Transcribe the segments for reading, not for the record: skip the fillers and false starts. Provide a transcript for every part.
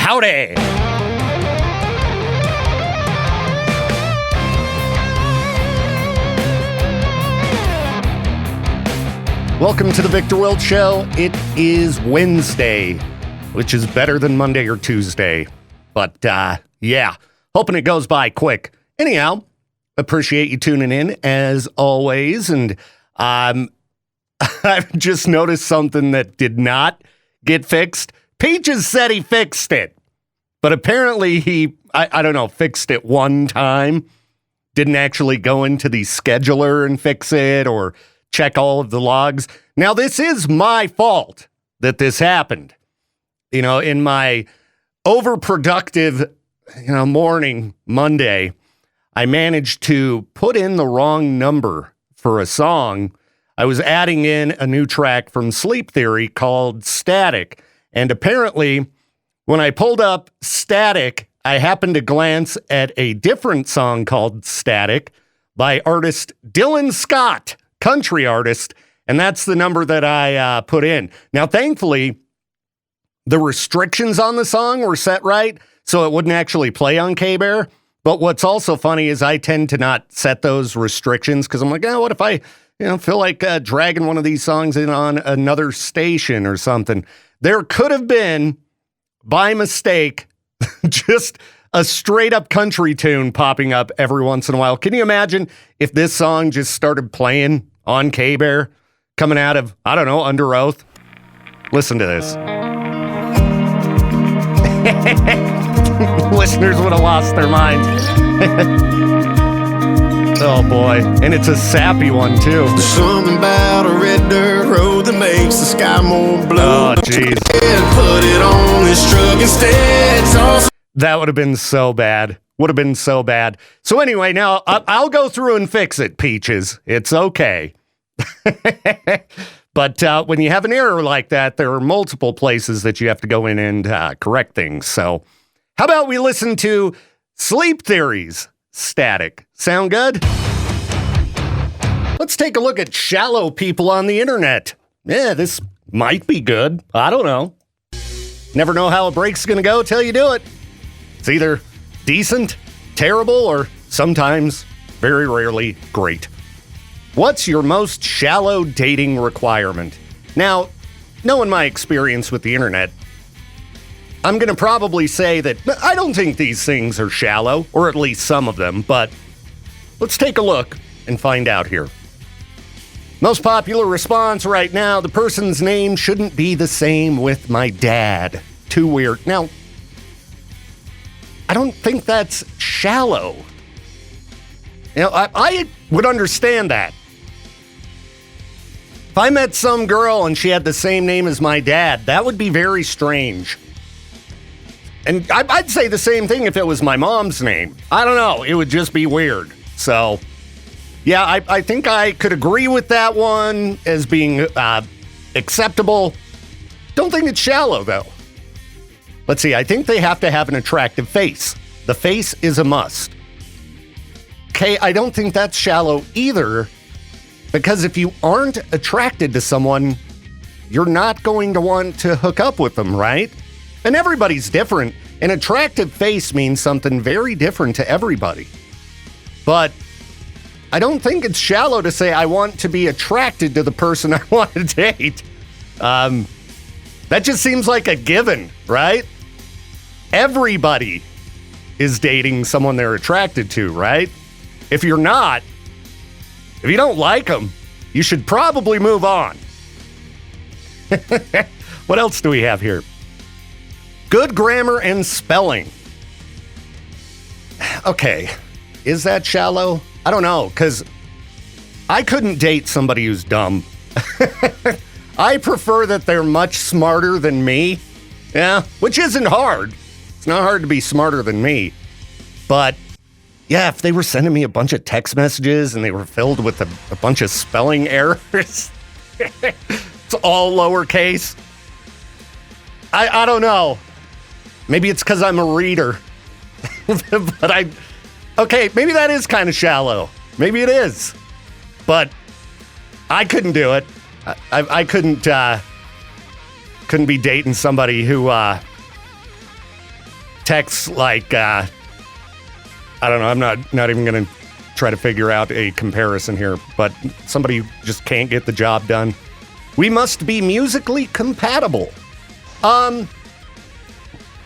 Howdy! Welcome to the Viktor Wilt Show. It is Wednesday, which is better than Monday or Tuesday. But, yeah, hoping it goes by quick. Anyhow, appreciate you tuning in, as always. And I've just noticed something that did not get fixed. Peaches said he fixed it. But apparently he, I don't know, fixed it one time. Didn't actually go into the scheduler and fix it or check all of the logs. Now, this is my fault that this happened. You know, in my overproductive, morning, Monday, I managed to put in the wrong number for a song. I was adding in a new track from Sleep Theory called Static. And apparently, when I pulled up Static, I happened to glance at a different song called Static by artist Dylan Scott, country artist, and that's the number that I put in. Now, thankfully, the restrictions on the song were set right, so it wouldn't actually play on KBear. But what's also funny is I tend to not set those restrictions because I'm like, what if I feel like dragging one of these songs in on another station or something? There could have been, by mistake, just a straight-up country tune popping up every once in a while. Can you imagine if this song just started playing on KBear, coming out of, Under Oath? Listen to this. Listeners would have lost their minds. Oh, boy. And it's a sappy one, too. There's something about a red dirt road that makes the sky more blue. Oh, jeez. Put it on this truck instead. That would have been so bad. Would have been so bad. So anyway, now I'll go through and fix it, Peaches. It's okay. But when you have an error like that, there are multiple places that you have to go in and correct things. So how about we listen to Sleep Theory's Static? Sound good? Let's take a look at shallow people on the internet. Yeah, this might be good. I don't know. Never know how a break's going to go till you do it. It's either decent, terrible, or sometimes, very rarely, great. What's your most shallow dating requirement? Now, knowing my experience with the internet, I'm going to probably say that I don't think these things are shallow, or at least some of them, but let's take a look and find out here. Most popular response right now, the person's name shouldn't be the same with my dad. Too weird. Now, I don't think that's shallow. I would understand that. If I met some girl and she had the same name as my dad, that would be very strange. And I'd say the same thing if it was my mom's name. I don't know. It would just be weird. So, yeah, I think I could agree with that one as being acceptable. Don't think it's shallow, though. Let's see. I think they have to have an attractive face. The face is a must. Okay, I don't think that's shallow either, because if you aren't attracted to someone, you're not going to want to hook up with them, right? And everybody's different. An attractive face means something very different to everybody. But I don't think it's shallow to say I want to be attracted to the person I want to date. That just seems like a given, right? Everybody is dating someone they're attracted to, right? If you're not, if you don't like them, you should probably move on. What else do we have here? Good grammar and spelling. Okay, is that shallow? I don't know, because I couldn't date somebody who's dumb. I prefer that they're much smarter than me. Yeah, which isn't hard. It's not hard to be smarter than me. But yeah, if they were sending me a bunch of text messages and they were filled with a bunch of spelling errors, it's all lowercase. I don't know. Maybe it's because I'm a reader. But okay, maybe that is kind of shallow. Maybe it is. But I couldn't do it. I couldn't be dating somebody who texts like, I don't know, I'm not even going to try to figure out a comparison here, but somebody who just can't get the job done. We must be musically compatible.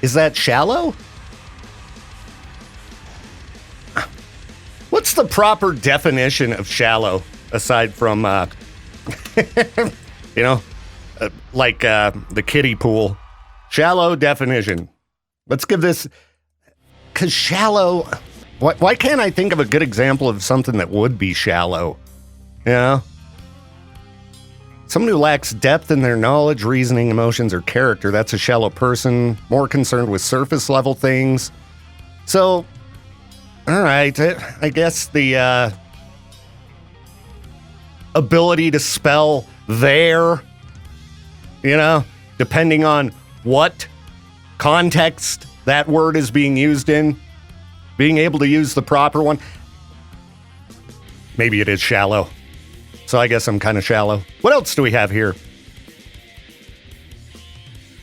Is that shallow? What's the proper definition of shallow aside from, the kiddie pool? Shallow definition. Let's give this, because shallow, why can't I think of a good example of something that would be shallow? You know? Someone who lacks depth in their knowledge, reasoning, emotions, or character, that's a shallow person, more concerned with surface level things. So, all right, I guess the ability to spell there, depending on what context that word is being used in, being able to use the proper one. Maybe it is shallow. So I guess I'm kind of shallow. What else do we have here?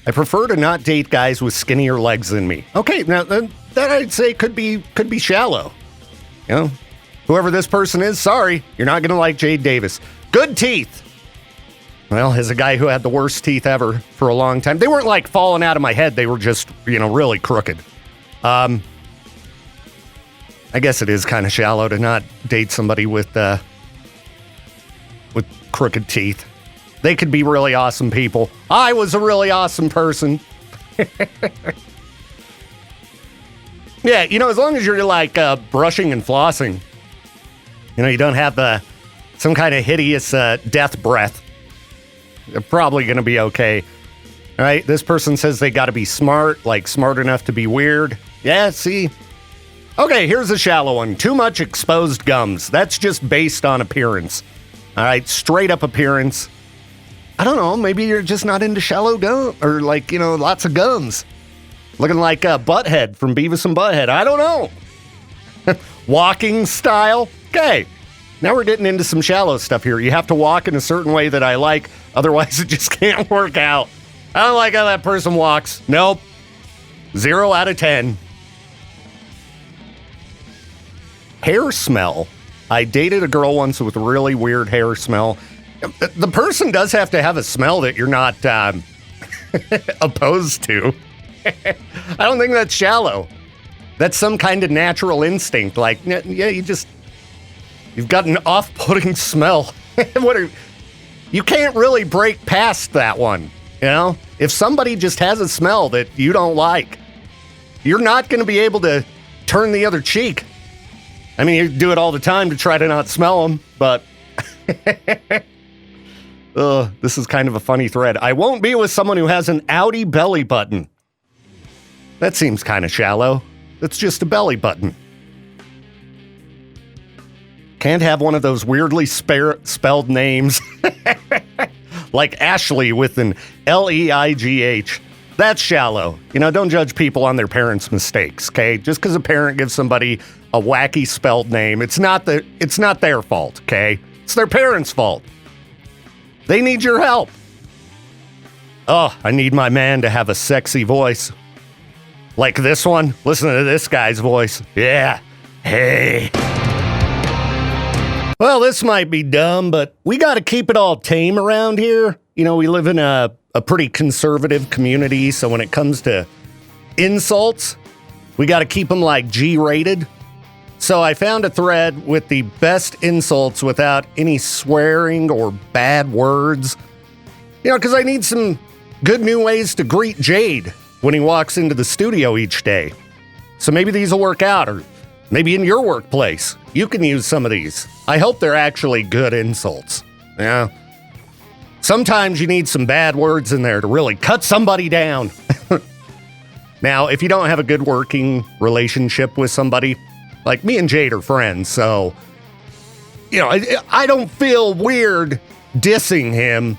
I prefer to not date guys with skinnier legs than me. Okay, now that I'd say could be shallow. Whoever this person is, sorry, you're not going to like Jade Davis. Good teeth. Well, as a guy who had the worst teeth ever for a long time, they weren't like falling out of my head. They were just, really crooked. I guess it is kind of shallow to not date somebody with crooked teeth. They could be really awesome people. I was a really awesome person. Yeah, as long as you're like brushing and flossing, you don't have some kind of hideous death breath, you're probably going to be okay. All right, this person says they got to be smart, like smart enough to be weird. Yeah, see? Okay, here's a shallow one. Too much exposed gums. That's just based on appearance. All right, straight up appearance. I don't know, maybe you're just not into shallow gum, or lots of gums. Looking like Butthead from Beavis and Butthead. I don't know. Walking style. Okay, now we're getting into some shallow stuff here. You have to walk in a certain way that I like, otherwise it just can't work out. I don't like how that person walks. Nope. 0 out of 10. Hair smell. I dated a girl once with a really weird hair smell. The person does have to have a smell that you're not opposed to. I don't think that's shallow. That's some kind of natural instinct. Like, yeah, you've got an off-putting smell. You can't really break past that one, If somebody just has a smell that you don't like, you're not going to be able to turn the other cheek. I mean, you do it all the time to try to not smell them, but this is kind of a funny thread. I won't be with someone who has an outie belly button. That seems kind of shallow. It's just a belly button. Can't have one of those weirdly spelled names like Ashley with an Leigh. That's shallow. Don't judge people on their parents' mistakes, okay? Just because a parent gives somebody a wacky spelled name, it's not their fault, okay? It's their parents' fault. They need your help. Oh, I need my man to have a sexy voice. Like this one. Listen to this guy's voice. Yeah. Hey. Well, this might be dumb, but we got to keep it all tame around here. We live in a pretty conservative community, so when it comes to insults, we got to keep them like G-rated. So I found a thread with the best insults without any swearing or bad words. Because I need some good new ways to greet Jade when he walks into the studio each day. So maybe these will work out, or maybe in your workplace, you can use some of these. I hope they're actually good insults. Yeah. Sometimes you need some bad words in there to really cut somebody down. Now, if you don't have a good working relationship with somebody, like me and Jade are friends, so, I don't feel weird dissing him.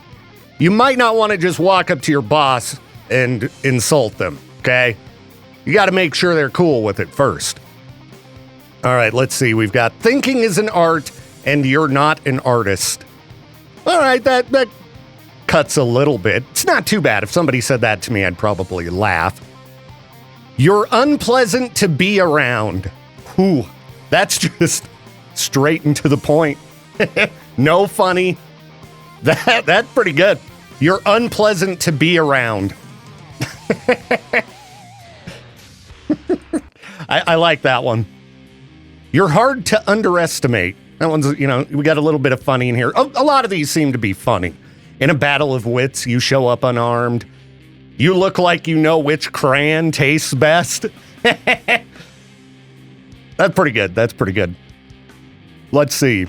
You might not want to just walk up to your boss and insult them, okay? You got to make sure they're cool with it first. All right, let's see. We've got thinking is an art and you're not an artist. All right, that cuts a little bit. It's not too bad. If somebody said that to me, I'd probably laugh. You're unpleasant to be around. Whew, that's just straight and to the point. No funny. That's pretty good. You're unpleasant to be around. I like that one. You're hard to underestimate. That one's, we got a little bit of funny in here. A lot of these seem to be funny. In a battle of wits, you show up unarmed. You look like you know which crayon tastes best. That's pretty good. That's pretty good. Let's see.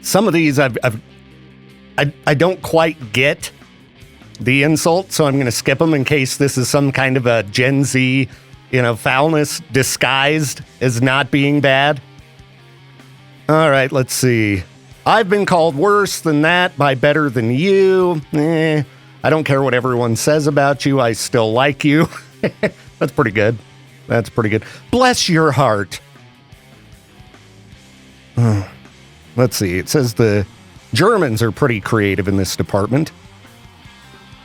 Some of these I don't quite get the insult, so I'm going to skip them in case this is some kind of a Gen Z, foulness disguised as not being bad. All right, let's see. I've been called worse than that by better than you. I don't care what everyone says about you. I still like you. That's pretty good. That's pretty good. Bless your heart. Let's see. It says the Germans are pretty creative in this department.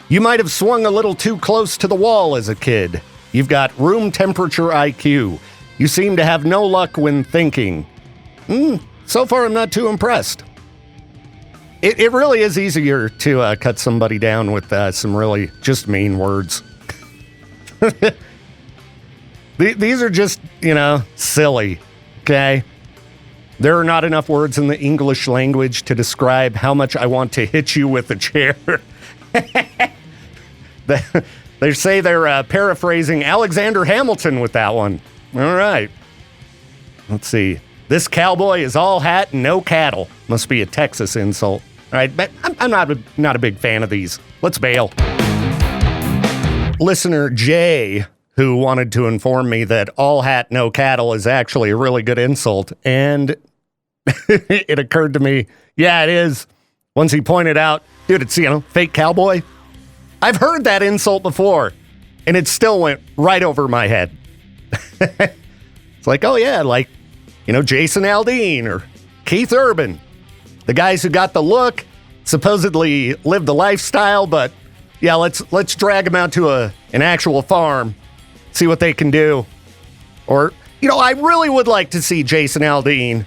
You might have swung a little too close to the wall as a kid. You've got room temperature IQ. You seem to have no luck when thinking. So far, I'm not too impressed. It really is easier to cut somebody down with some really just mean words. These are just, silly, okay? There are not enough words in the English language to describe how much I want to hit you with a chair. They say they're paraphrasing Alexander Hamilton with that one. All right. Let's see. This cowboy is all hat and no cattle. Must be a Texas insult. All right, but I'm not a big fan of these. Let's bail. Listener Jay, who wanted to inform me that all hat, no cattle is actually a really good insult. And it occurred to me, yeah, it is. Once he pointed out, dude, it's, fake cowboy. I've heard that insult before, and it still went right over my head. It's like, oh yeah, like, Jason Aldean or Keith Urban. The guys who got the look, supposedly live the lifestyle, but yeah, let's drag them out to an actual farm, see what they can do. Or, I really would like to see Jason Aldean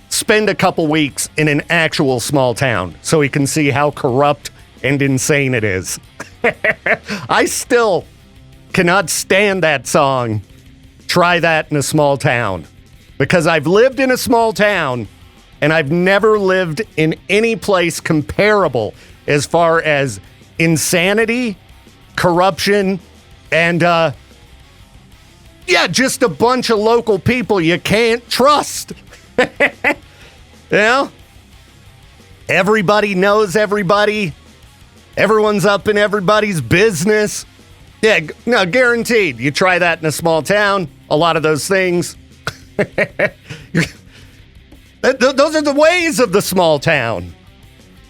spend a couple weeks in an actual small town so he can see how corrupt and insane it is. I still cannot stand that song, Try That in a Small Town, because I've lived in a small town and I've never lived in any place comparable as far as insanity, corruption, and, just a bunch of local people you can't trust. Everybody knows everybody. Everyone's up in everybody's business. Yeah, no, guaranteed. You try that in a small town, a lot of those things. Those are the ways of the small town.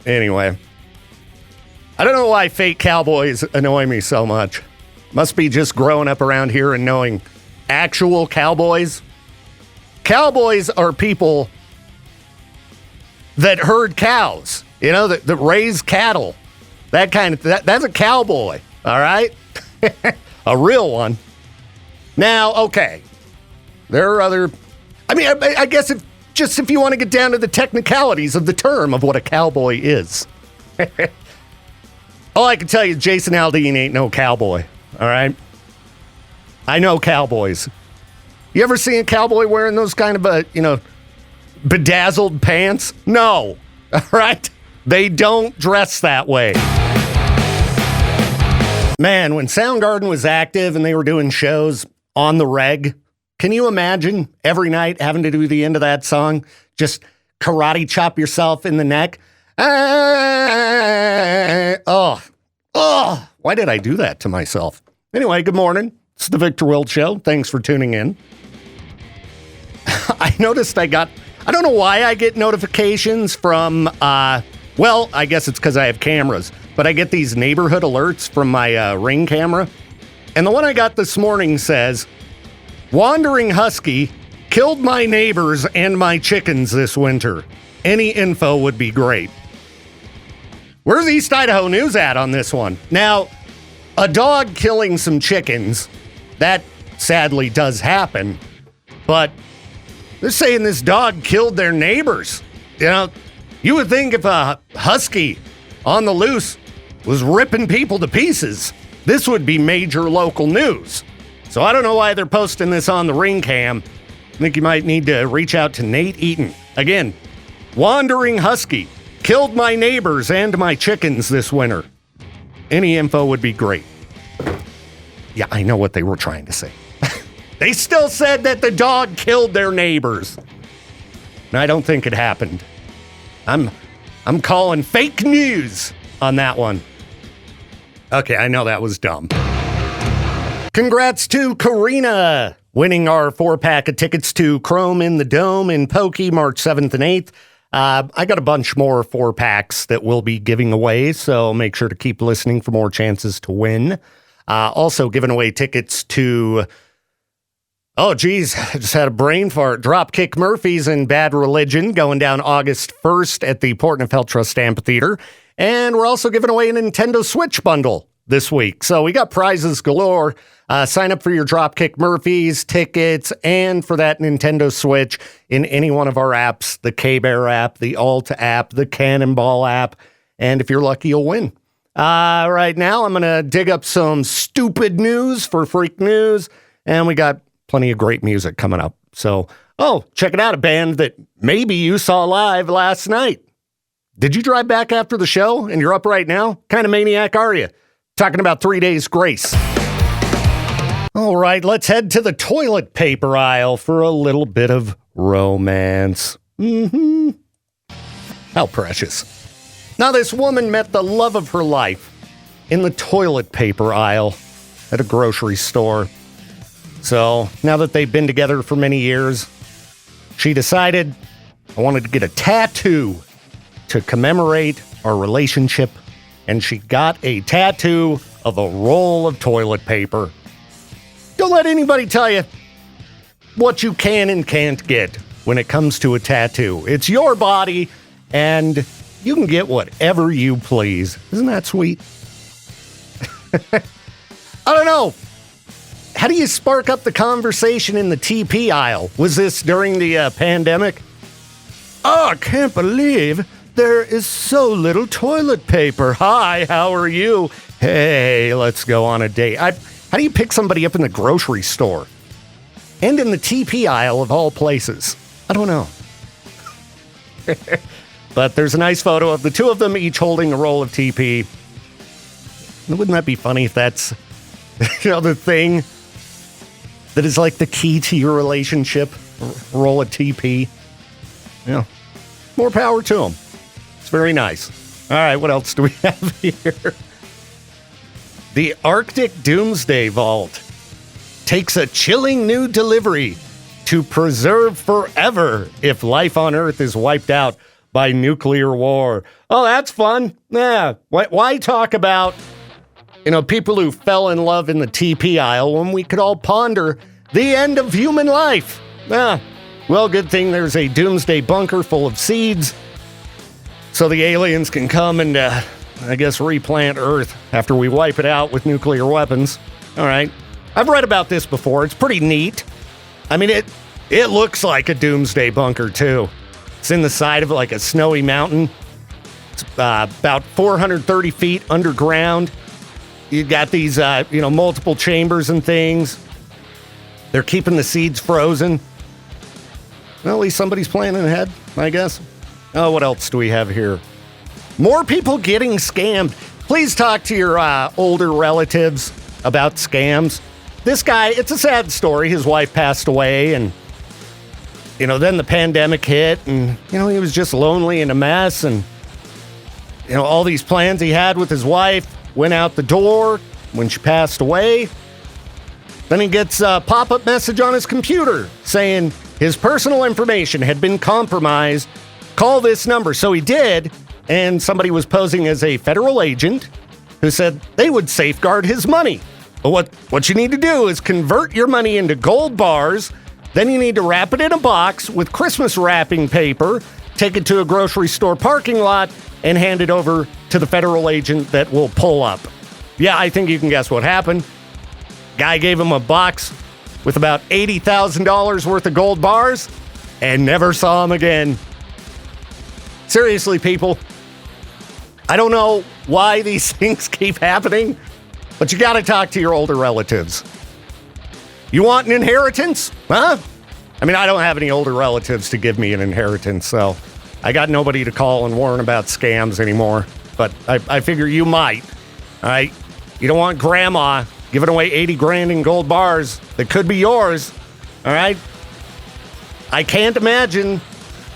Anyway, I don't know why fake cowboys annoy me so much. Must be just growing up around here and knowing actual cowboys. Cowboys are people that herd cows, that raise cattle. That kind of, that's a cowboy, all right? A real one. Now, okay, there are other, I guess if you want to get down to the technicalities of the term of what a cowboy is. All I can tell you is Jason Aldean ain't no cowboy, all right? I know cowboys. You ever seen a cowboy wearing those kind of, bedazzled pants? No, all right? They don't dress that way. Man, when Soundgarden was active and they were doing shows on the reg, can you imagine every night having to do the end of that song? Just karate chop yourself in the neck? Why did I do that to myself? Anyway, good morning. It's the Viktor Wilt Show. Thanks for tuning in. I noticed I don't know why I get notifications from, I guess it's because I have cameras, but I get these neighborhood alerts from my Ring camera. And the one I got this morning says, wandering husky killed my neighbors and my chickens this winter. Any info would be great. Where's East Idaho News at on this one? Now, a dog killing some chickens, that sadly does happen, but they're saying this dog killed their neighbors. You know, you would think if a husky on the loose was ripping people to pieces, this would be major local news. So I don't know why they're posting this on the Ring Cam. I think you might need to reach out to Nate Eaton. Again, wandering husky killed my neighbors and my chickens this winter. Any info would be great. Yeah, I know what they were trying to say. They still said that the dog killed their neighbors. And I don't think it happened. I'm calling fake news on that one. Okay, I know that was dumb. Congrats to Karina winning our 4-pack of tickets to Chrome in the Dome in Pokey, March 7th and 8th. I got a bunch more 4-packs that we'll be giving away, so make sure to keep listening for more chances to win. Also giving away tickets to, oh geez, I just had a brain fart. Dropkick Murphys and Bad Religion going down August 1st at the Port Neuf Trust Amphitheater. And we're also giving away a Nintendo Switch bundle this week. So we got prizes galore. Sign up for your Dropkick Murphys tickets and for that Nintendo Switch in any one of our apps, the KBear app, the Alt app, the Cannonball app. And if you're lucky, you'll win. Right now, I'm going to dig up some stupid news for Freak News. And we got plenty of great music coming up. So, check it out. A band that maybe you saw live last night. Did you drive back after the show and you're up right now? Kind of maniac are you? Talking about 3 Days Grace. All right, let's head to the toilet paper aisle for a little bit of romance. How precious. Now, this woman met the love of her life in the toilet paper aisle at a grocery store. So, now that they've been together for many years, she decided I wanted to get a tattoo to commemorate our relationship, and she got a tattoo of a roll of toilet paper. Don't let anybody tell you what you can and can't get when it comes to a tattoo. It's your body, and you can get whatever you please. Isn't that sweet? I don't know. How do you spark up the conversation in the TP aisle? Was this during the pandemic? Oh, I can't believe there is so little toilet paper. Hi, how are you? Hey, let's go on a date. How do you pick somebody up in the grocery store? And in the TP aisle of all places? I don't know. But there's a nice photo of the two of them each holding a roll of TP. Wouldn't that be funny if that's the thing that is like the key to your relationship? A roll of TP. Yeah. More power to them. It's very nice. All right, what else do we have here? The Arctic Doomsday Vault takes a chilling new delivery to preserve forever if life on Earth is wiped out by nuclear war. Oh, that's fun. Yeah. Why talk about, people who fell in love in the TP aisle when we could all ponder the end of human life? Yeah. Well, good thing there's a doomsday bunker full of seeds so the aliens can come and, replant Earth after we wipe it out with nuclear weapons. All right. I've read about this before. It's pretty neat. I mean, it looks like a doomsday bunker, too. It's in the side of like a snowy mountain. It's about 430 feet underground. You got these, multiple chambers and things. They're keeping the seeds frozen. Well, at least somebody's planning ahead, I guess. Oh, what else do we have here? More people getting scammed. Please talk to your older relatives about scams. This guy, it's a sad story. His wife passed away, and, then the pandemic hit, and, he was just lonely and a mess, and, all these plans he had with his wife went out the door when she passed away. Then he gets a pop-up message on his computer saying his personal information had been compromised. Call this number. So he did, and somebody was posing as a federal agent who said they would safeguard his money. But what you need to do is convert your money into gold bars. Then you need to wrap it in a box with Christmas wrapping paper, take it to a grocery store parking lot, and hand it over to the federal agent that will pull up. Yeah, I think you can guess what happened. Guy gave him a box with about $80,000 worth of gold bars and never saw him again. Seriously, people, I don't know why these things keep happening, but you got to talk to your older relatives. You want an inheritance? Huh? I mean, I don't have any older relatives to give me an inheritance, so I got nobody to call and warn about scams anymore. But I figure you might. All right? You don't want grandma giving away 80 grand in gold bars that could be yours. All right? I can't imagine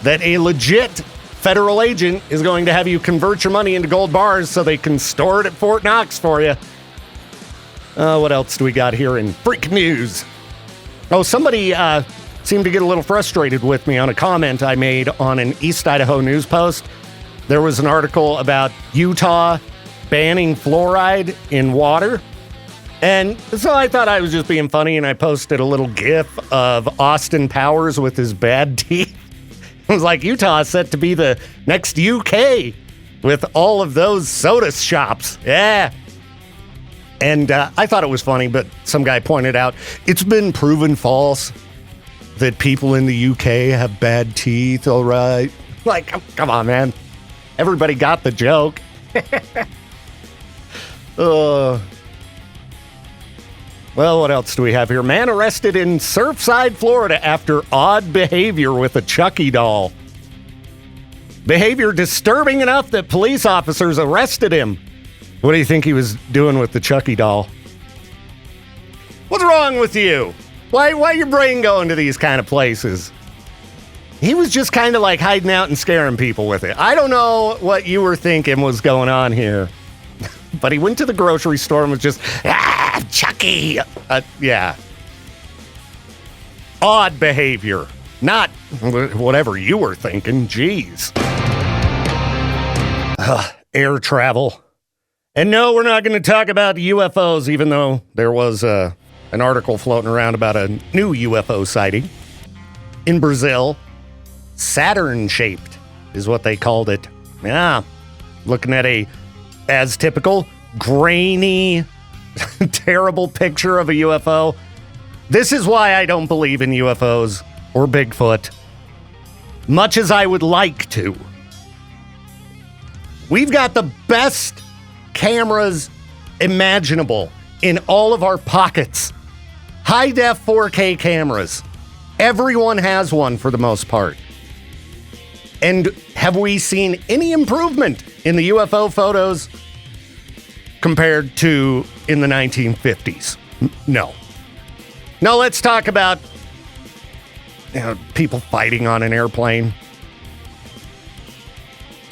that a legit federal agent is going to have you convert your money into gold bars so they can store it at Fort Knox for you. What else do we got here in freak news? Oh, somebody seemed to get a little frustrated with me on a comment I made on an East Idaho news post. There was an article about Utah banning fluoride in water. And so I thought I was just being funny, and I posted a little GIF of Austin Powers with his bad teeth. I was like, Utah is set to be the next UK with all of those soda shops. Yeah. And I thought it was funny, but some guy pointed out, it's been proven false that people in the UK have bad teeth, all right? Like, come on, man. Everybody got the joke. Well, what else do we have here? Man arrested in Surfside, Florida after odd behavior with a Chucky doll. Behavior disturbing enough that police officers arrested him. What do you think he was doing with the Chucky doll? What's wrong with you? Why your brain going to these kind of places? He was just kind of like hiding out and scaring people with it. I don't know what you were thinking was going on here. But he went to the grocery store and was just, Chucky. Yeah. Odd behavior. Not whatever you were thinking. Jeez. Air travel. And no, we're not going to talk about UFOs, even though there was an article floating around about a new UFO sighting in Brazil. Saturn-shaped is what they called it. Yeah. Looking at as typical, grainy, terrible picture of a UFO. This is why I don't believe in UFOs or Bigfoot, much as I would like to. We've got the best cameras imaginable in all of our pockets. High-def 4K cameras. Everyone has one for the most part. And have we seen any improvement in the UFO photos compared to in the 1950s? No. Now let's talk about people fighting on an airplane.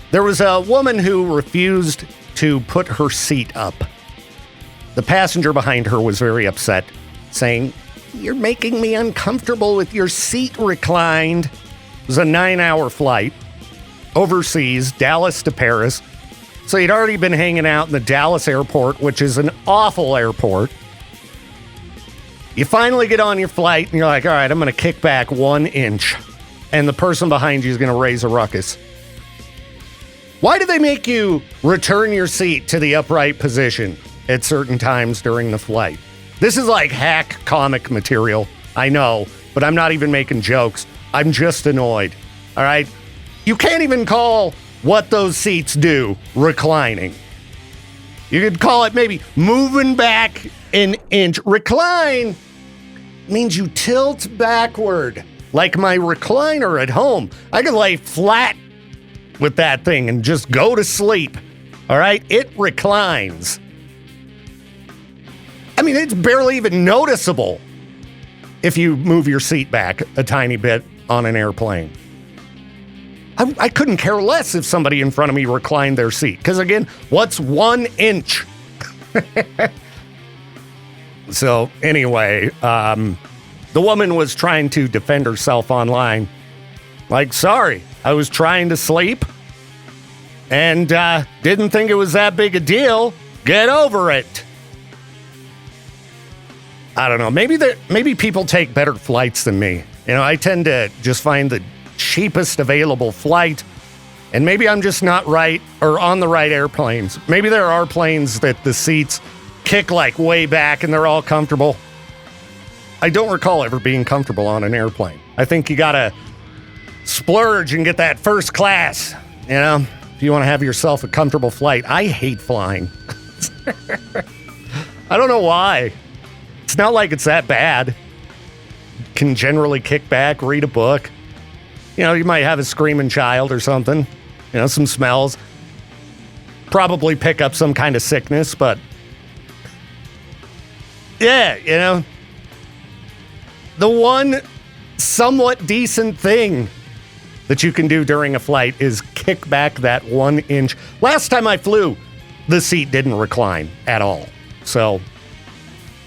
There was a woman who refused to put her seat up. The passenger behind her was very upset, saying, "You're making me uncomfortable with your seat reclined." It was a 9-hour flight overseas, Dallas to Paris. So you'd already been hanging out in the Dallas airport, which is an awful airport. You finally get on your flight and you're like, all right, I'm going to kick back 1 inch. And the person behind you is going to raise a ruckus. Why do they make you return your seat to the upright position at certain times during the flight? This is like hack comic material. I know, but I'm not even making jokes. I'm just annoyed. All right? You can't even call what those seats do reclining. You could call it maybe moving back an inch. Recline means you tilt backward, like my recliner at home. I could lay flat with that thing and just go to sleep. All right? It reclines. I mean, it's barely even noticeable if you move your seat back a tiny bit on an airplane. I couldn't care less if somebody in front of me reclined their seat. Because again, what's 1 inch? So anyway, the woman was trying to defend herself online. Like, sorry, I was trying to sleep and didn't think it was that big a deal. Get over it. I don't know. Maybe people take better flights than me. You know, I tend to just find the cheapest available flight, and maybe I'm just not right or on the right airplanes. Maybe there are planes that the seats kick like way back and they're all comfortable. I don't recall ever being comfortable on an airplane. I think you gotta splurge and get that first class, you know, if you want to have yourself a comfortable flight. I hate flying. I don't know why. It's not like it's that bad. Can generally kick back, read a book. You know, you might have a screaming child or something. You know, some smells. Probably pick up some kind of sickness, but yeah, you know, the one somewhat decent thing that you can do during a flight is kick back that 1 inch. Last time I flew, the seat didn't recline at all. So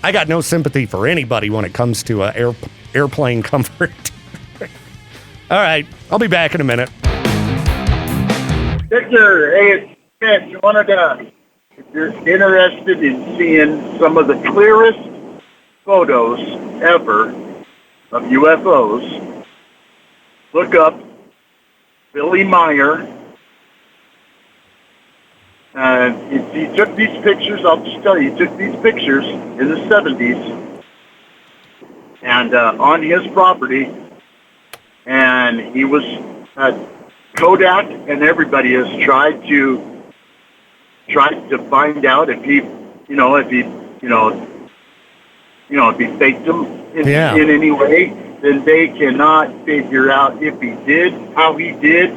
I got no sympathy for anybody when it comes to airplane comfort. All right, I'll be back in a minute. Victor, hey, it's Mitch. If you're interested in seeing some of the clearest photos ever of UFOs, look up Billy Meyer. He took these pictures, I'll just tell you, he took these pictures in the 70s and on his property, and he was Kodak and everybody has tried to find out if he faked them in any way. Then they cannot figure out if he did, how he did.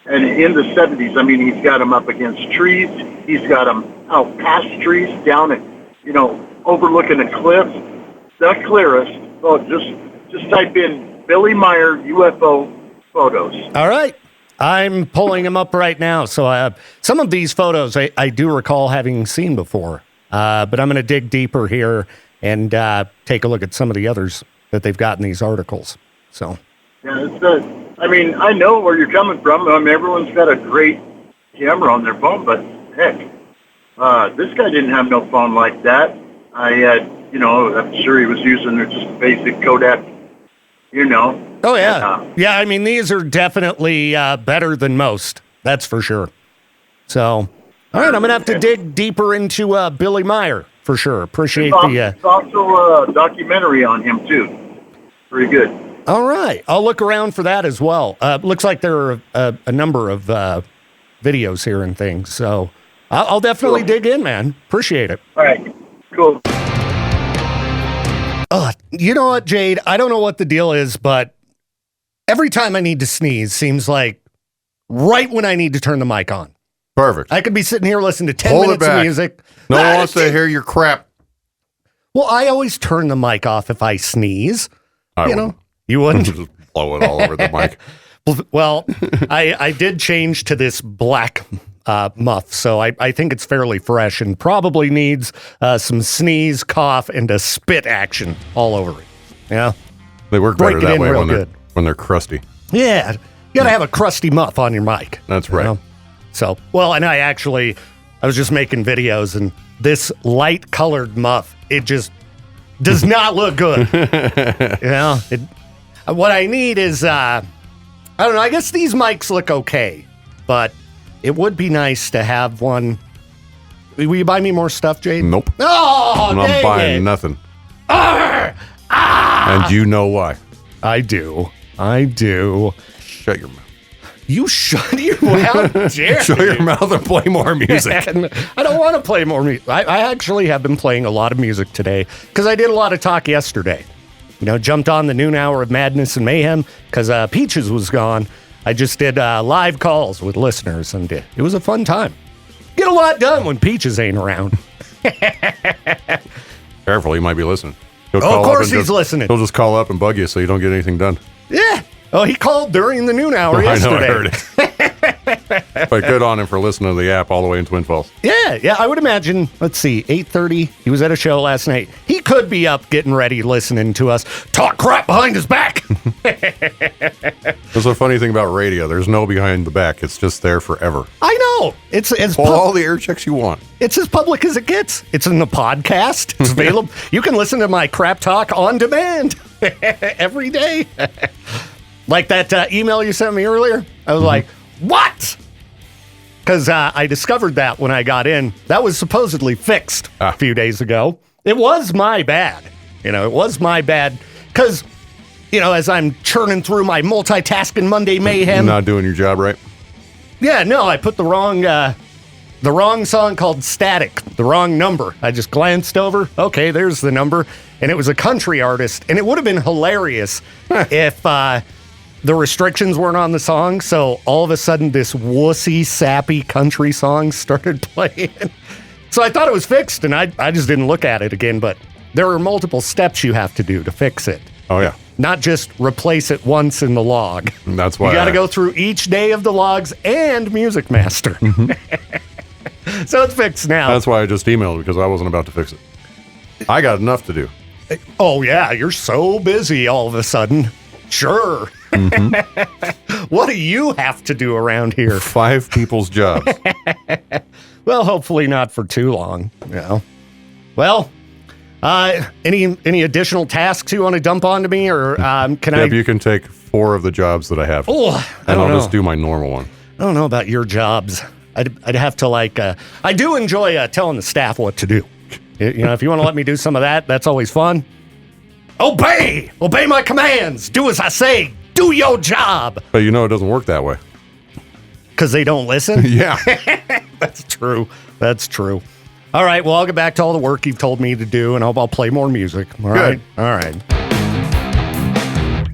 And in the 70s, I mean, he's got them up against trees. He's got them out past trees, down at, overlooking a cliff. The clearest. Oh, just type in Billy Meyer UFO photos. All right. I'm pulling them up right now. So some of these photos I do recall having seen before, but I'm going to dig deeper here and take a look at some of the others that they've got in these articles. So, yeah, I know where you're coming from. Everyone's got a great camera on their phone, but heck, this guy didn't have no phone like that. I'm sure he was using just a basic Kodak, Oh, yeah. Yeah, I mean, these are definitely better than most. That's for sure. So, all right, I'm going to have to dig deeper into Billy Meyer for sure. Appreciate There's also a documentary on him, too. Pretty good. All right. I'll look around for that as well. Looks like there are a number of videos here and things. So I'll definitely dig in, man. Appreciate it. All right. Cool. You know what, Jade? I don't know what the deal is, but every time I need to sneeze seems like right when I need to turn the mic on. Perfect. I could be sitting here listening to 10 Hold minutes of music. No one wants to hear your crap. Well, I always turn the mic off if I sneeze. You wouldn't? Just blow it all over the mic. Well, I did change to this black muff, so I think it's fairly fresh and probably needs some sneeze, cough, and a spit action all over it. Yeah, They work better that way when they're crusty. Yeah, you gotta have a crusty muff on your mic. That's right. So, well, and I was just making videos, and this light colored muff, it just does not look good. What I need is, I don't know, I guess these mics look okay, but it would be nice to have one. Will you buy me more stuff, Jade? Nope. Oh, I'm not buying nothing. And you know why. I do. Shut your mouth. You shut your mouth. Shut your mouth and play more music. I don't want to play more music. I actually have been playing a lot of music today because I did a lot of talk yesterday. Jumped on the noon hour of madness and mayhem because Peaches was gone. I just did live calls with listeners, and it was a fun time. Get a lot done when Peaches ain't around. Careful, he might be listening. Of course he's listening. He'll just call up and bug you so you don't get anything done. Yeah. Oh, he called during the noon hour yesterday. I know, I heard it. But good on him for listening to the app all the way in Twin Falls. Yeah, I would imagine, let's see, 8:30, he was at a show last night. He could be up getting ready listening to us talk crap behind his back. That's the funny thing about radio. There's no behind the back. It's just there forever. I know. It's as all the air checks you want. It's as public as it gets. It's in the podcast. It's available. You can listen to my crap talk on demand every day. Like that email you sent me earlier. I was like, what? because I discovered that when I got in. That was supposedly fixed a few days ago. It was my bad. It was my bad because, as I'm churning through my multitasking Monday mayhem. Not doing your job right? Yeah, no, I put the wrong song called Static, the wrong number. I just glanced over. Okay, there's the number. And it was a country artist. And it would have been hilarious if the restrictions weren't on the song. So all of a sudden, this wussy, sappy country song started playing. So I thought it was fixed, and I just didn't look at it again. But there are multiple steps you have to do to fix it. Oh, yeah. Not just replace it once in the log. And that's why you got to go through each day of the logs and Music Master. Mm-hmm. So it's fixed now. That's why I just emailed, because I wasn't about to fix it. I got enough to do. Oh, yeah. You're so busy all of a sudden. Sure. Mm-hmm. What do you have to do around here? 5 people's jobs. Well, hopefully not for too long. Well, any additional tasks you want to dump onto me, or can I? You can take 4 of the jobs that I have. Oh, and I'll just do my normal one. I don't know about your jobs. I'd have to I do enjoy telling the staff what to do. If you want to let me do some of that, that's always fun. Obey my commands. Do as I say. Do your job. But it doesn't work that way. Because they don't listen? Yeah. That's true. All right, well, I'll get back to all the work you've told me to do, and I'll play more music. All right?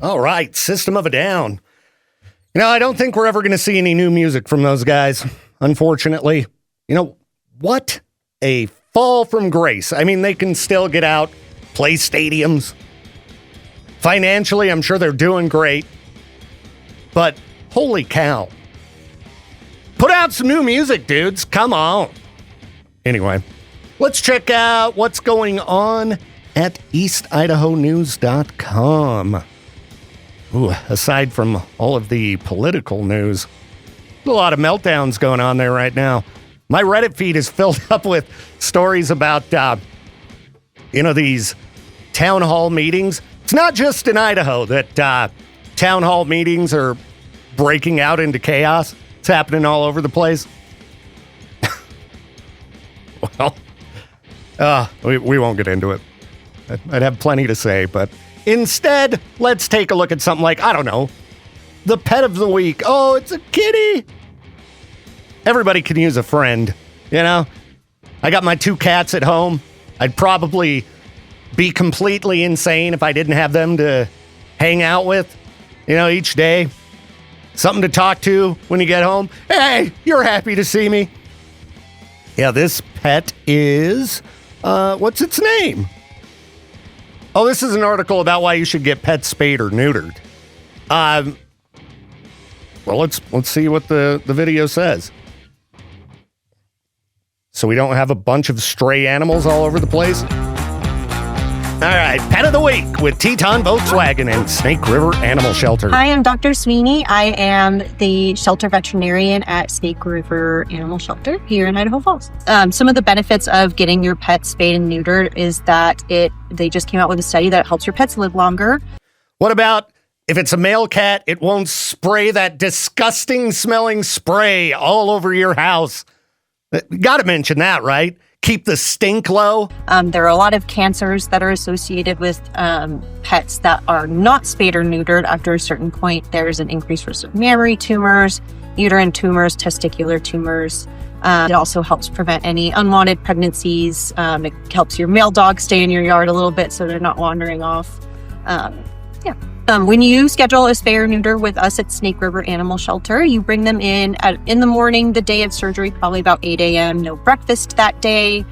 All right, System of a Down. I don't think we're ever going to see any new music from those guys, unfortunately. What a fall from grace. I mean, they can still get out, play stadiums. Financially, I'm sure they're doing great. But holy cow. Put out some new music, dudes. Come on. Anyway, let's check out what's going on at eastidahonews.com. Ooh, aside from all of the political news, a lot of meltdowns going on there right now. My Reddit feed is filled up with stories about, these town hall meetings. It's not just in Idaho that town hall meetings are breaking out into chaos. It's happening all over the place. Well, we won't get into it. I'd have plenty to say, but instead, let's take a look at something like, I don't know, the pet of the week. Oh, it's a kitty. Everybody can use a friend, I got my 2 cats at home. I'd probably be completely insane if I didn't have them to hang out with, each day. Something to talk to when you get home. Hey, you're happy to see me. Yeah, this pet is, what's its name? Oh, this is an article about why you should get pets spayed or neutered. Well, let's see what the video says. So we don't have a bunch of stray animals all over the place. All right, Pet of the Week with Teton Volkswagen and Snake River Animal Shelter. Hi, I'm Dr. Sweeney. I am the shelter veterinarian at Snake River Animal Shelter here in Idaho Falls. Some of the benefits of getting your pet spayed and neutered is that they just came out with a study that helps your pets live longer. What about if it's a male cat, it won't spray that disgusting smelling spray all over your house? Got to mention that, right? Keep the stink low. There are a lot of cancers that are associated with pets that are not spayed or neutered. After a certain point, there's an increased risk of mammary tumors, uterine tumors, testicular tumors. It also helps prevent any unwanted pregnancies. It helps your male dogs stay in your yard a little bit so they're not wandering off. When you schedule a spay or neuter with us at Snake River Animal Shelter, you bring them in the morning, the day of surgery, probably about 8 a.m., no breakfast that day.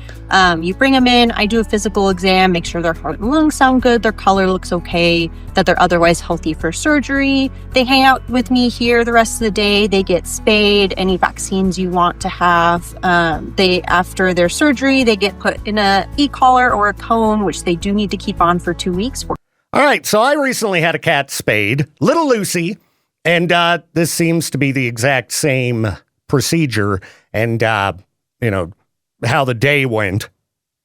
You bring them in, I do a physical exam, make sure their heart and lungs sound good, their color looks okay, that they're otherwise healthy for surgery. They hang out with me here the rest of the day. They get spayed, any vaccines you want to have. After their surgery, they get put in a e-collar or a cone, which they do need to keep on for 2 weeks. All right, so I recently had a cat spayed, little Lucy, and this seems to be the exact same procedure and, how the day went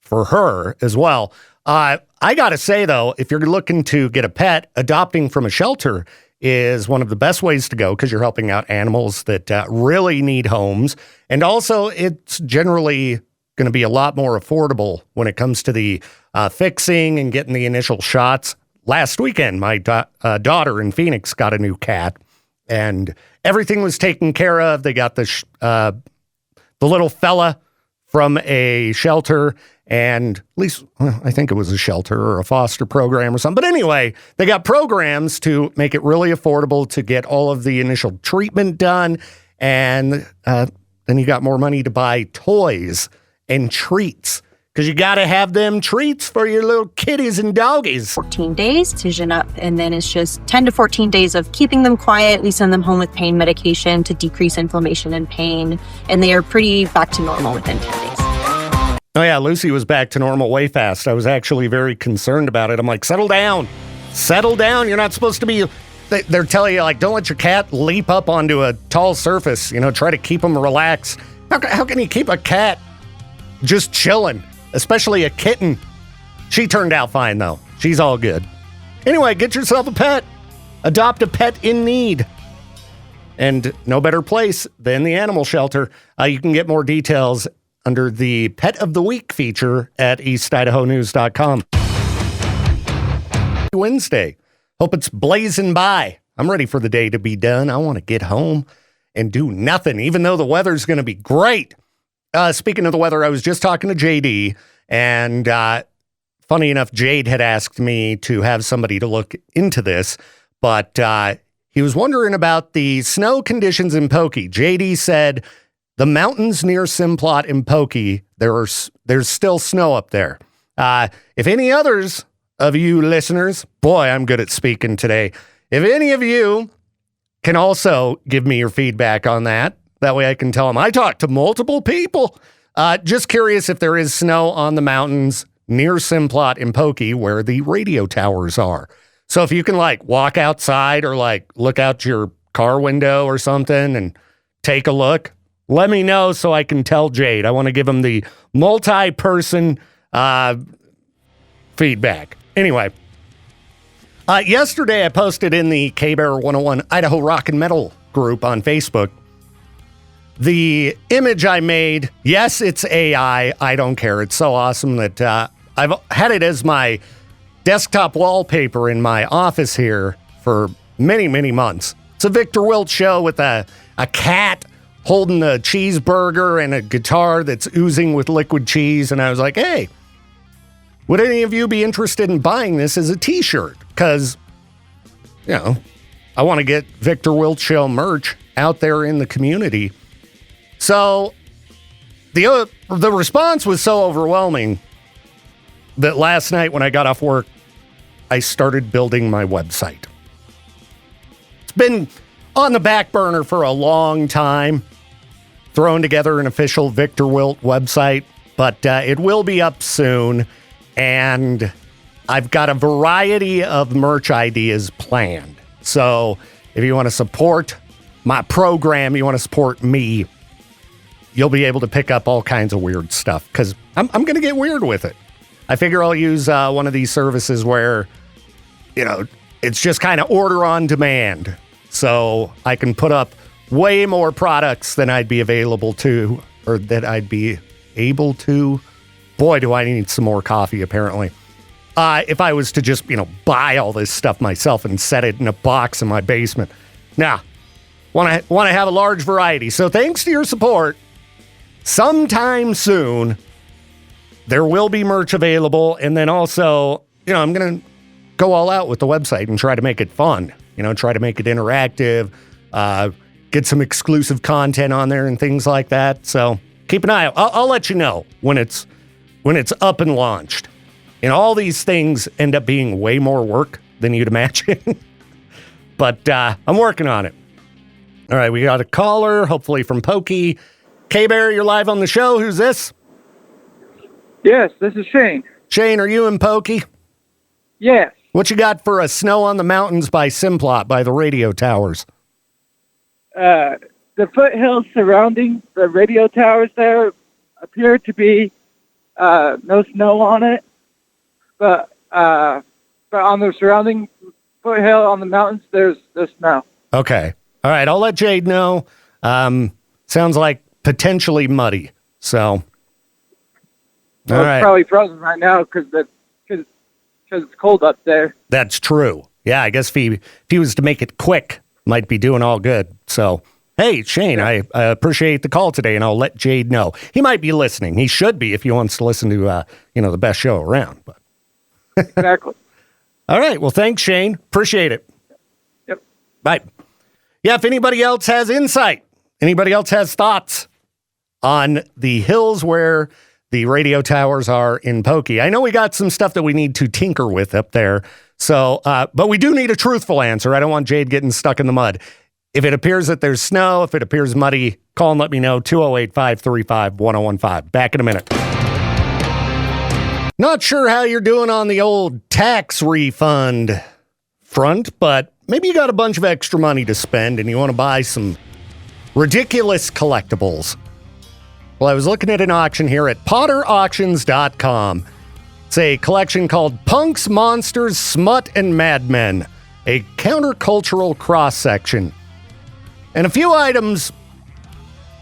for her as well. I got to say, though, if you're looking to get a pet, adopting from a shelter is one of the best ways to go because you're helping out animals that really need homes. And also, it's generally going to be a lot more affordable when it comes to the fixing and getting the initial shots. Last weekend, my daughter in Phoenix got a new cat, and everything was taken care of. They got the little fella from a shelter, and at least I think it was a shelter or a foster program or something. But anyway, they got programs to make it really affordable to get all of the initial treatment done, and then you got more money to buy toys and treats. Because you got to have them treats for your little kitties and doggies. 14 days to gin up, and then it's just 10 to 14 days of keeping them quiet. We send them home with pain medication to decrease inflammation and pain, and they are pretty back to normal within 10 days. Oh yeah, Lucy was back to normal way fast. I was actually very concerned about it. I'm like, settle down. Settle down. You're not supposed to be... They're telling you, like, don't let your cat leap up onto a tall surface. You know, try to keep them relaxed. How can you keep a cat just chilling? Especially a kitten. She turned out fine, though. She's all good. Anyway, get yourself a pet. Adopt a pet in need. And no better place than the animal shelter. You can get more details under the Pet of the Week feature at eastidahonews.com. Wednesday. Hope it's blazing by. I'm ready for the day to be done. I want to get home and do nothing, even though the weather's going to be great. Speaking of the weather, I was just talking to JD, and funny enough, Jade had asked me to have somebody to look into this, but he was wondering about the snow conditions in Pokey. JD said the mountains near Simplot in Pokey, there's still snow up there. If any others of you listeners, boy, I'm good at speaking today. If any of you can also give me your feedback on that, that way I can tell them I talked to multiple people. Just curious if there is snow on the mountains near Simplot in Pokey where the radio towers are. So if you can like walk outside or like look out your car window or something and take a look, let me know so I can tell Jade. I want to give him the multi-person feedback. Anyway, yesterday I posted in the KBear 101 Idaho Rock and Metal group on Facebook the image I made. Yes, it's AI. I don't care. It's so awesome that I've had it as my desktop wallpaper in my office here for many, many months. It's a Viktor Wilt show with a cat holding a cheeseburger and a guitar that's oozing with liquid cheese. And I was like, hey, would any of you be interested in buying this as a t-shirt? Because, you know, I want to get Viktor Wilt show merch out there in the community. So the response was so overwhelming that last night when I got off work, I started building my website. It's been on the back burner for a long time, throwing together an official Viktor Wilt website, but it will be up soon, and I've got a variety of merch ideas planned. So if you want to support my program, you want to support me, you'll be able to pick up all kinds of weird stuff because I'm going to get weird with it. I figure I'll use one of these services where, you know, it's just kind of order on demand. So I can put up way more products than I'd be available to, or that I'd be able to. Boy, do I need some more coffee, apparently. If I was to just, you know, buy all this stuff myself and set it in a box in my basement. Now, want to have a large variety. So thanks to your support, sometime soon, there will be merch available. And then also, you know, I'm going to go all out with the website and try to make it fun. You know, try to make it interactive, get some exclusive content on there and things like that. So keep an eye out. I'll let you know when it's up and launched. And all these things end up being way more work than you'd imagine. But I'm working on it. All right, we got a caller, hopefully from Pokey. KBear, you're live on the show. Who's this? Yes, this is Shane. Shane, are you in Pokey? Yes. What you got for a Snow on the Mountains by Simplot, by the radio towers? The foothills surrounding the radio towers there appear to be no snow on it, but on the surrounding foothill on the mountains, there's snow. Okay. All right. I'll let Jade know. Sounds like potentially muddy. So. Well, All right. It's probably frozen right now because it's cold up there. That's true. Yeah, I guess if he was to make it quick, might be doing all good. So, hey, Shane, I appreciate the call today, and I'll let Jade know. He might be listening. He should be if he wants to listen to, the best show around. But Exactly. all right. Well, thanks, Shane. Appreciate it. Yep. Bye. Yeah, if anybody else has insight, anybody else has thoughts on the hills where the radio towers are in Pokey. I know we got some stuff that we need to tinker with up there. So, but we do need a truthful answer. I don't want Jade getting stuck in the mud. If it appears that there's snow, if it appears muddy, call and let me know. 208-535-1015. Back in a minute. Not sure how you're doing on the old tax refund front, but maybe you got a bunch of extra money to spend and you want to buy some ridiculous collectibles. Well, I was looking at an auction here at potterauctions.com. It's a collection called Punks, Monsters, Smut, and Madmen, a countercultural cross-section. And a few items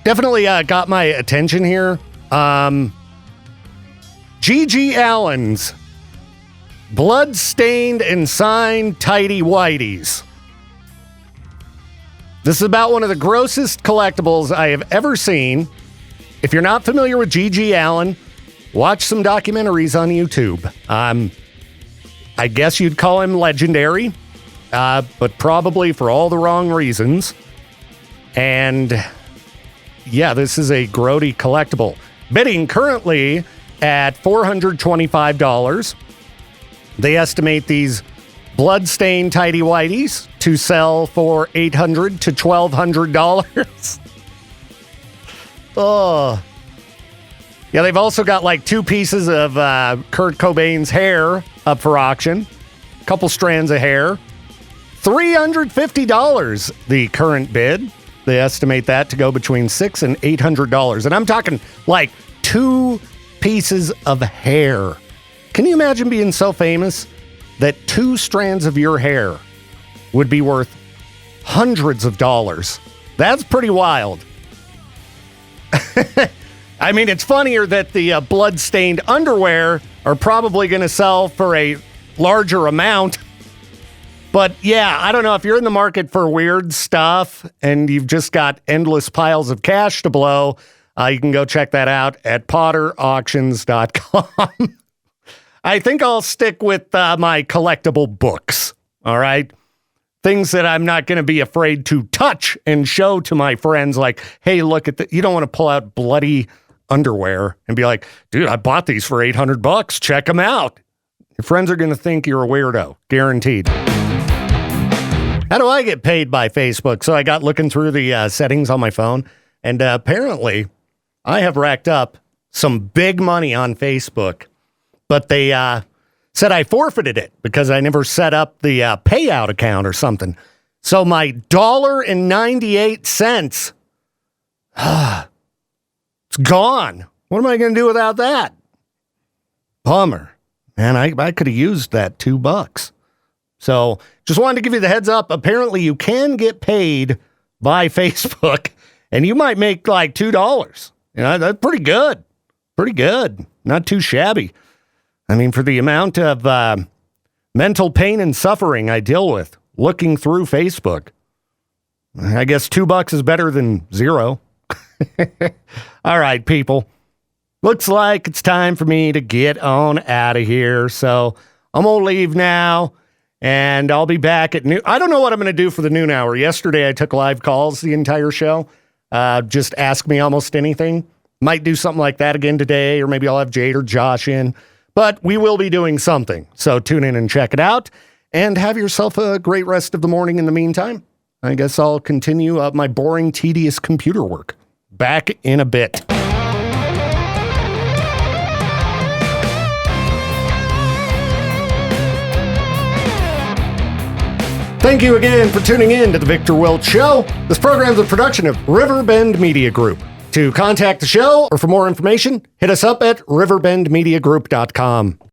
definitely got my attention here. G.G. Allen's Bloodstained and Signed Tidy Whities. This is about one of the grossest collectibles I have ever seen. If you're not familiar with G.G. Allin, watch some documentaries on YouTube. I guess you'd call him legendary, but probably for all the wrong reasons. And yeah, this is a grody collectible. Bidding currently at $425. They estimate these bloodstained tidy whities to sell for $800 to $1,200. Oh. Yeah, they've also got like 2 pieces of Kurt Cobain's hair up for auction. A couple strands of hair. $350, the current bid. They estimate that to go between $600 and $800. And I'm talking like 2 pieces of hair. Can you imagine being so famous that 2 strands of your hair would be worth hundreds of dollars? That's pretty wild. I mean, it's funnier that the blood-stained underwear are probably going to sell for a larger amount. But yeah, I don't know. If you're in the market for weird stuff and you've just got endless piles of cash to blow, you can go check that out at potterauctions.com. I think I'll stick with my collectible books, all right? Things that I'm not going to be afraid to touch and show to my friends like, hey, look at that. You don't want to pull out bloody underwear and be like, dude, I bought these for $800. Check them out. Your friends are going to think you're a weirdo, guaranteed. How do I get paid by Facebook? So I got looking through the settings on my phone, and apparently I have racked up some big money on Facebook, but they said I forfeited it because I never set up the payout account or something. So my $1.98, it's gone. What am I going to do without that? Bummer. Man, I could have used that $2. So just wanted to give you the heads up. Apparently you can get paid by Facebook and you might make like $2. You know, that's pretty good. Pretty good. Not too shabby. I mean, for the amount of mental pain and suffering I deal with looking through Facebook, I guess $2 is better than 0. All right, people. Looks like it's time for me to get on out of here. So I'm going to leave now, and I'll be back at noon. I don't know what I'm going to do for the noon hour. Yesterday, I took live calls the entire show. Just ask me almost anything. Might do something like that again today, or maybe I'll have Jade or Josh in. But we will be doing something. So tune in and check it out. And have yourself a great rest of the morning in the meantime. I guess I'll continue my boring, tedious computer work. Back in a bit. Thank you again for tuning in to the Viktor Wilt Show. This program is a production of Riverbend Media Group. To contact the show or for more information, hit us up at riverbendmediagroup.com.